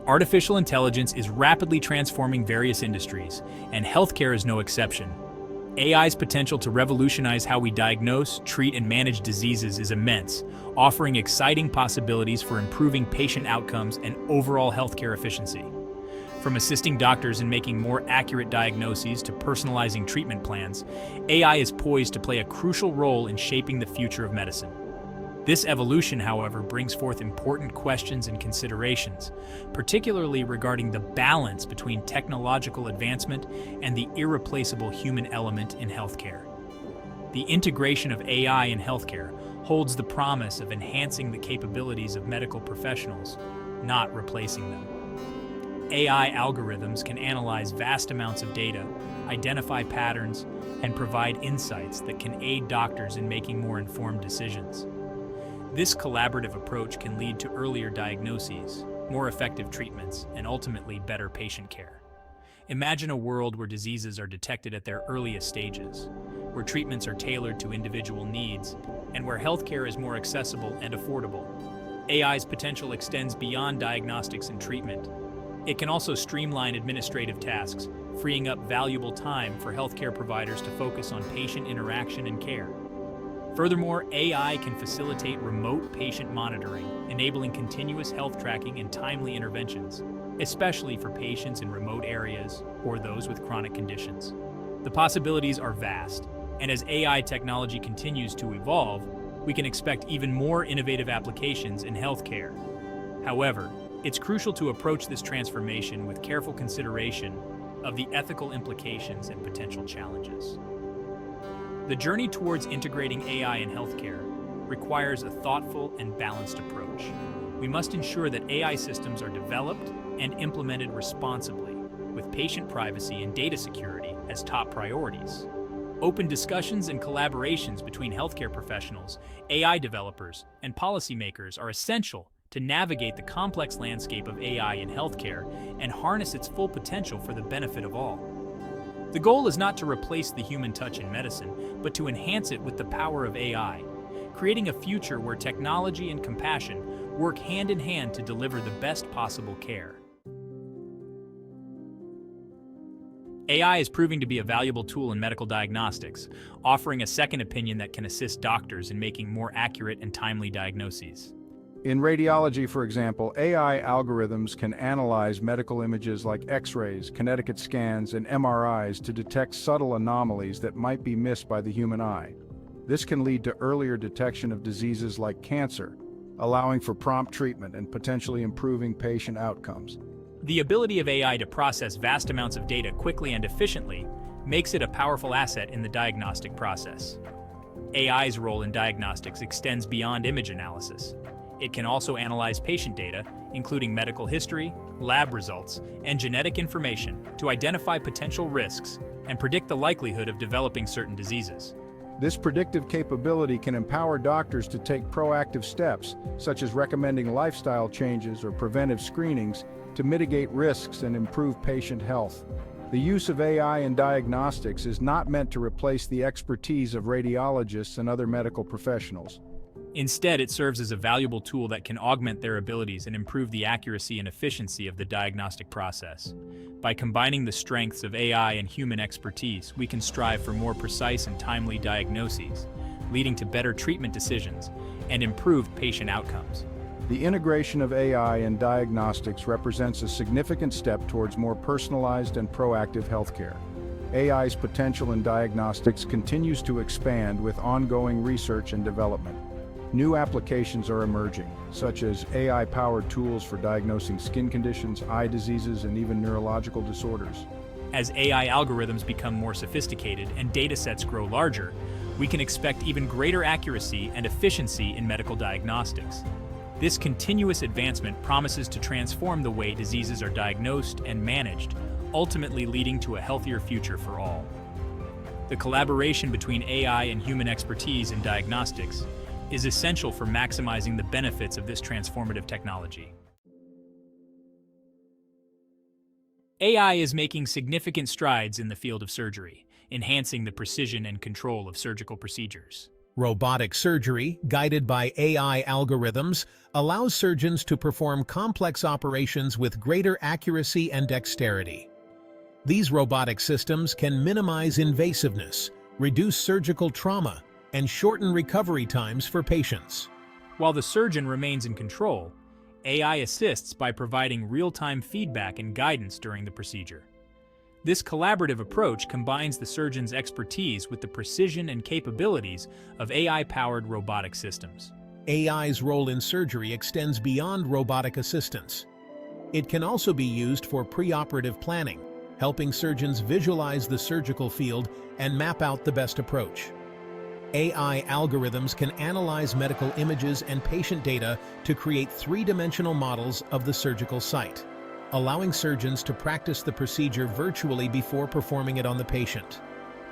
Artificial intelligence is rapidly transforming various industries, and healthcare is no exception. AI's potential to revolutionize how we diagnose, treat, and manage diseases is immense, offering exciting possibilities for improving patient outcomes and overall healthcare efficiency. From assisting doctors in making more accurate diagnoses to personalizing treatment plans, AI is poised to play a crucial role in shaping the future of medicine. This evolution, however, brings forth important questions and considerations, particularly regarding the balance between technological advancement and the irreplaceable human element in healthcare. The integration of AI in healthcare holds the promise of enhancing the capabilities of medical professionals, not replacing them. AI algorithms can analyze vast amounts of data, identify patterns, and provide insights that can aid doctors in making more informed decisions. This collaborative approach can lead to earlier diagnoses, more effective treatments, and ultimately better patient care. Imagine a world where diseases are detected at their earliest stages, where treatments are tailored to individual needs, and where healthcare is more accessible and affordable. AI's potential extends beyond diagnostics and treatment. It can also streamline administrative tasks, freeing up valuable time for healthcare providers to focus on patient interaction and care. Furthermore, AI can facilitate remote patient monitoring, enabling continuous health tracking and timely interventions, especially for patients in remote areas or those with chronic conditions. The possibilities are vast, and as AI technology continues to evolve, we can expect even more innovative applications in healthcare. However, it's crucial to approach this transformation with careful consideration of the ethical implications and potential challenges. The journey towards integrating AI in healthcare requires a thoughtful and balanced approach. We must ensure that AI systems are developed and implemented responsibly, with patient privacy and data security as top priorities. Open discussions and collaborations between healthcare professionals, AI developers, and policymakers are essential to navigate the complex landscape of AI in healthcare and harness its full potential for the benefit of all. The goal is not to replace the human touch in medicine, but to enhance it with the power of AI, creating a future where technology and compassion work hand in hand to deliver the best possible care. AI is proving to be a valuable tool in medical diagnostics, offering a second opinion that can assist doctors in making more accurate and timely diagnoses. In radiology, for example, AI algorithms can analyze medical images like X-rays, kinetic scans, and MRIs to detect subtle anomalies that might be missed by the human eye. This can lead to earlier detection of diseases like cancer, allowing for prompt treatment and potentially improving patient outcomes. The ability of AI to process vast amounts of data quickly and efficiently makes it a powerful asset in the diagnostic process. AI's role in diagnostics extends beyond image analysis. It can also analyze patient data, including medical history, lab results, and genetic information, to identify potential risks and predict the likelihood of developing certain diseases. This predictive capability can empower doctors to take proactive steps, such as recommending lifestyle changes or preventive screenings, to mitigate risks and improve patient health. The use of AI in diagnostics is not meant to replace the expertise of radiologists and other medical professionals. Instead, it serves as a valuable tool that can augment their abilities and improve the accuracy and efficiency of the diagnostic process. By combining the strengths of AI and human expertise, we can strive for more precise and timely diagnoses, leading to better treatment decisions and improved patient outcomes. The integration of AI in diagnostics represents a significant step towards more personalized and proactive healthcare. AI's potential in diagnostics continues to expand with ongoing research and development. New applications are emerging, such as AI-powered tools for diagnosing skin conditions, eye diseases, and even neurological disorders. As AI algorithms become more sophisticated and datasets grow larger, we can expect even greater accuracy and efficiency in medical diagnostics. This continuous advancement promises to transform the way diseases are diagnosed and managed, ultimately leading to a healthier future for all. The collaboration between AI and human expertise in diagnostics is essential for maximizing the benefits of this transformative technology. AI is making significant strides in the field of surgery, enhancing the precision and control of surgical procedures. Robotic surgery, guided by AI algorithms, allows surgeons to perform complex operations with greater accuracy and dexterity. These robotic systems can minimize invasiveness, reduce surgical trauma, and shorten recovery times for patients. While the surgeon remains in control, AI assists by providing real-time feedback and guidance during the procedure. This collaborative approach combines the surgeon's expertise with the precision and capabilities of AI-powered robotic systems. AI's role in surgery extends beyond robotic assistance. It can also be used for preoperative planning, helping surgeons visualize the surgical field and map out the best approach. AI algorithms can analyze medical images and patient data to create three-dimensional models of the surgical site, allowing surgeons to practice the procedure virtually before performing it on the patient.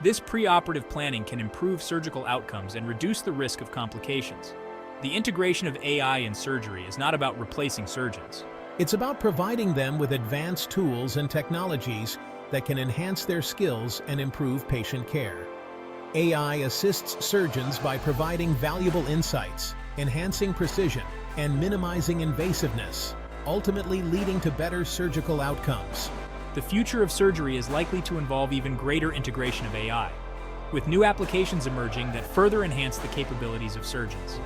This preoperative planning can improve surgical outcomes and reduce the risk of complications. The integration of AI in surgery is not about replacing surgeons. It's about providing them with advanced tools and technologies that can enhance their skills and improve patient care. AI assists surgeons by providing valuable insights, enhancing precision, and minimizing invasiveness, ultimately leading to better surgical outcomes. The future of surgery is likely to involve even greater integration of AI, with new applications emerging that further enhance the capabilities of surgeons.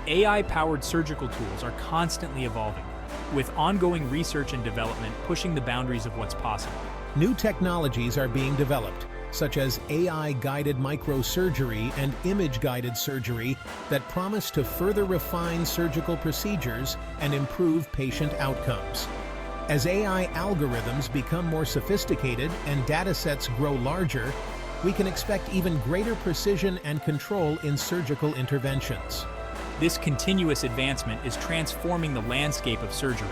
AI-powered surgical tools are constantly evolving, with ongoing research and development pushing the boundaries of what's possible. New technologies are being developed, such as AI-guided microsurgery and image-guided surgery that promise to further refine surgical procedures and improve patient outcomes. As AI algorithms become more sophisticated and datasets grow larger, we can expect even greater precision and control in surgical interventions. This continuous advancement is transforming the landscape of surgery,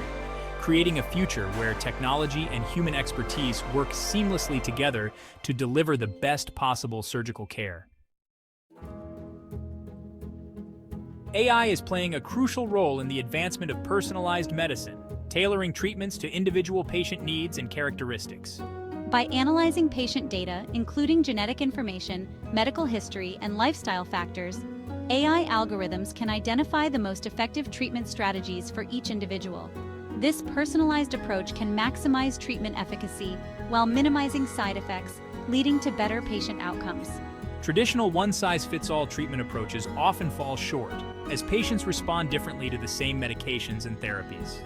creating a future where technology and human expertise work seamlessly together to deliver the best possible surgical care. AI is playing a crucial role in the advancement of personalized medicine, tailoring treatments to individual patient needs and characteristics. By analyzing patient data, including genetic information, medical history, and lifestyle factors, AI algorithms can identify the most effective treatment strategies for each individual. This personalized approach can maximize treatment efficacy while minimizing side effects, leading to better patient outcomes. Traditional one-size-fits-all treatment approaches often fall short, as patients respond differently to the same medications and therapies.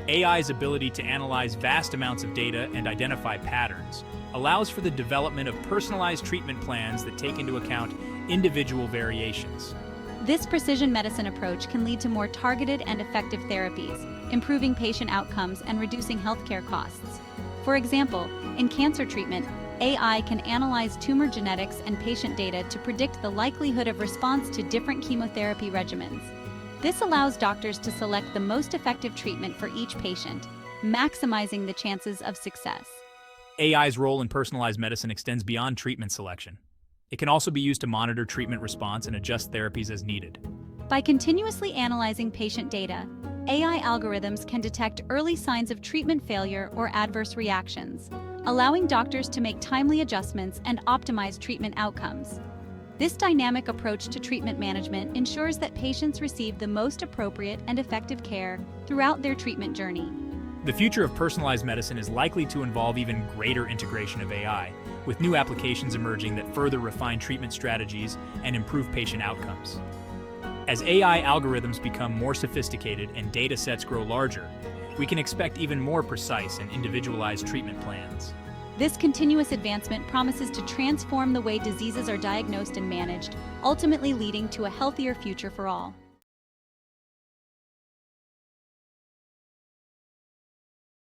AI's ability to analyze vast amounts of data and identify patterns allows for the development of personalized treatment plans that take into account individual variations. This precision medicine approach can lead to more targeted and effective therapies, improving patient outcomes and reducing healthcare costs. For example, in cancer treatment, AI can analyze tumor genetics and patient data to predict the likelihood of response to different chemotherapy regimens. This allows doctors to select the most effective treatment for each patient, maximizing the chances of success. AI's role in personalized medicine extends beyond treatment selection. It can also be used to monitor treatment response and adjust therapies as needed. By continuously analyzing patient data, AI algorithms can detect early signs of treatment failure or adverse reactions, allowing doctors to make timely adjustments and optimize treatment outcomes. This dynamic approach to treatment management ensures that patients receive the most appropriate and effective care throughout their treatment journey. The future of personalized medicine is likely to involve even greater integration of AI, with new applications emerging that further refine treatment strategies and improve patient outcomes. As AI algorithms become more sophisticated and data sets grow larger, we can expect even more precise and individualized treatment plans. This continuous advancement promises to transform the way diseases are diagnosed and managed, ultimately leading to a healthier future for all.